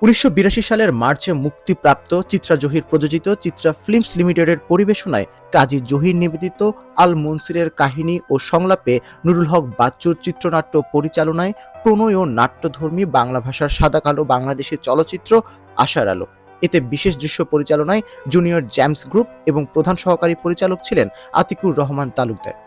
১৯৮২ সালের মার্চে মুক্তিপ্রাপ্ত চিত্রা জহির প্রযোজিত চিত্রা ফিল্মস লিমিটেডের পরিবেশনায় কাজী জহির নিবেদিত আল মনসিরের কাহিনী ও সংলাপে নুরুল হক বাচ্চুর চিত্রনাট্য পরিচালনায় প্রণয় ও নাট্যধর্মী বাংলা ভাষার সাদা-কালো বাংলাদেশী চলচ্চিত্র আশার আলো। এতে বিশেষ দৃশ্য পরিচালনায় জুনিয়র জেমস গ্রুপ এবং প্রধান সহকারী পরিচালক ছিলেন আতিকুর রহমান তালুকদার।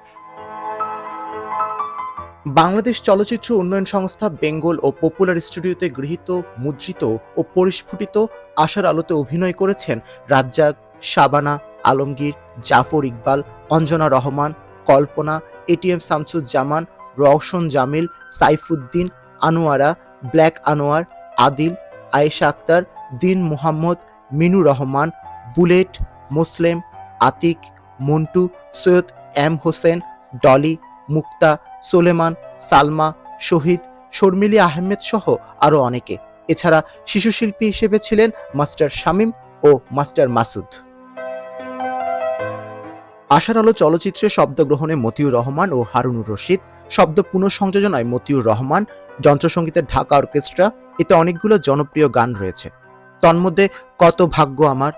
বাংলাদেশ চলচ্চিত্র উন্নয়ন সংস্থা বেঙ্গল ও পপুলার স্টুডিওতে গৃহীত, মুদ্রিত ও পরিস্ফুটিত আশার আলোতে অভিনয় করেছেন রাজ্জাক, শাবানা, আলমগীর, জাফর ইকবাল, অঞ্জনা রহমান, কল্পনা, এটিএম শামসুজ্জামান, রওশন জামিল, সাইফুদ্দিন, আনোয়ারা, ব্ল্যাক আনোয়ার, আদিল, আয়েশা আক্তার, দীন মোহাম্মদ, মিনুর রহমান, বুলেট, মোসলেম, আতিক, মন্টু, সৈয়দ এম হোসেন, ডলি, মুক্তা, সোলেমান, সালমা, শহীদ, শর্মিলী আহমেদ সহ আরো অনেকে। এছাড়া শিশু শিল্পী হিসেবে ছিলেন মাস্টার শামীম ও মাস্টার মাসুদ। আশার আলো চলচ্চিত্রে শব্দগ্রহণে মতিউর রহমান ও হারুনুর রশিদ, শব্দ পুনঃসংযোজনায় মতিউর রহমান, যন্ত্রসঙ্গীতের ঢাকা অর্কেস্ট্রা। এতে অনেকগুলো জনপ্রিয় গান রয়েছে। তন্মধ্যে কত ভাগ্য আমার,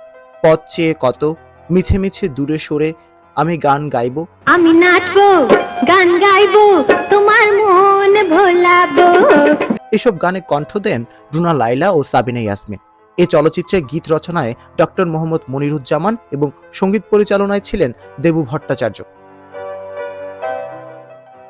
পথ চেয়ে কত, মিছে মিছে দূরে সরে, আমি গান গাইবো, আমি নাচবো, গান গাইবো, তোমার মন ভোলাবো। এসব গানে কণ্ঠ দেন রুনা লায়লা ও সাবিনা ইয়াসমিন। এ চলচ্চিত্রে গীত রচনায় ডক্টর মোহাম্মদ মনিরুজ্জামান এবং সঙ্গীত পরিচালনায় ছিলেন দেবু ভট্টাচার্য।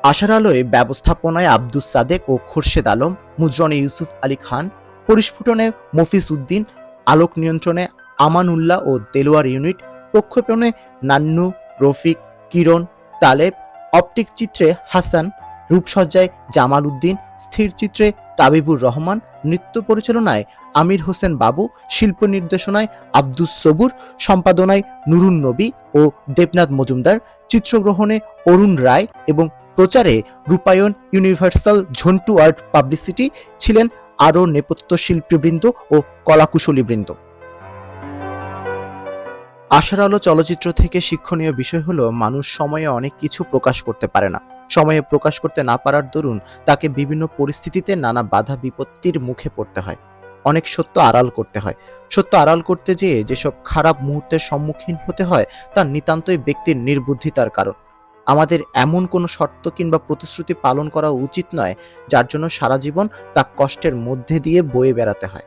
আশার আলোয় ব্যবস্থাপনায় আব্দুস সাদেক ও খোরশেদ আলম, মুদ্রণে ইউসুফ আলী খান, পরিস্ফুটনে মফিজ উদ্দিন, আলোক নিয়ন্ত্রণে আমান উল্লাহ ও দেলোয়ার ইউনিট, প্রক্ষেপণে নান্নু, রফিক, কিরণ, তালেব, অপটিক চিত্রে হাসান, রূপসজ্জায় জামাল উদ্দিন, স্থির চিত্রে তাবিবুর রহমান, নৃত্য পরিচালনায় আমির হোসেন বাবু, শিল্প নির্দেশনায় আব্দুস সবুর, সম্পাদনায় নুরুন নবী ও দেবনাথ মজুমদার, চিত্রগ্রহণে অরুণ রায় এবং প্রচারে রূপায়ণ ইউনিভার্সাল ঝন্টু আর্ট পাবলিসিটি ছিলেন আরও নেপথ্য শিল্পীবৃন্দ ও কলাকুশলীবৃন্দ। আশার আলো চলচ্চিত্র থেকে শিক্ষণীয় বিষয় হলো, মানুষ সময়ে অনেক কিছু প্রকাশ করতে পারে না। সময়ে প্রকাশ করতে না পারার দরুন তাকে বিভিন্ন পরিস্থিতিতে নানা বাধা বিপত্তির মুখে পড়তে হয়। অনেক সত্য আড়াল করতে হয়। সত্য আড়াল করতে যেয়ে যেসব খারাপ মুহূর্তের সম্মুখীন হতে হয় তা নিতান্তই ব্যক্তির নির্বুদ্ধিতার কারণ। আমাদের এমন কোনো শর্ত কিংবা প্রতিশ্রুতি পালন করা উচিত নয় যার জন্য সারা জীবন তা কষ্টের মধ্যে দিয়ে বয়ে বেড়াতে হয়।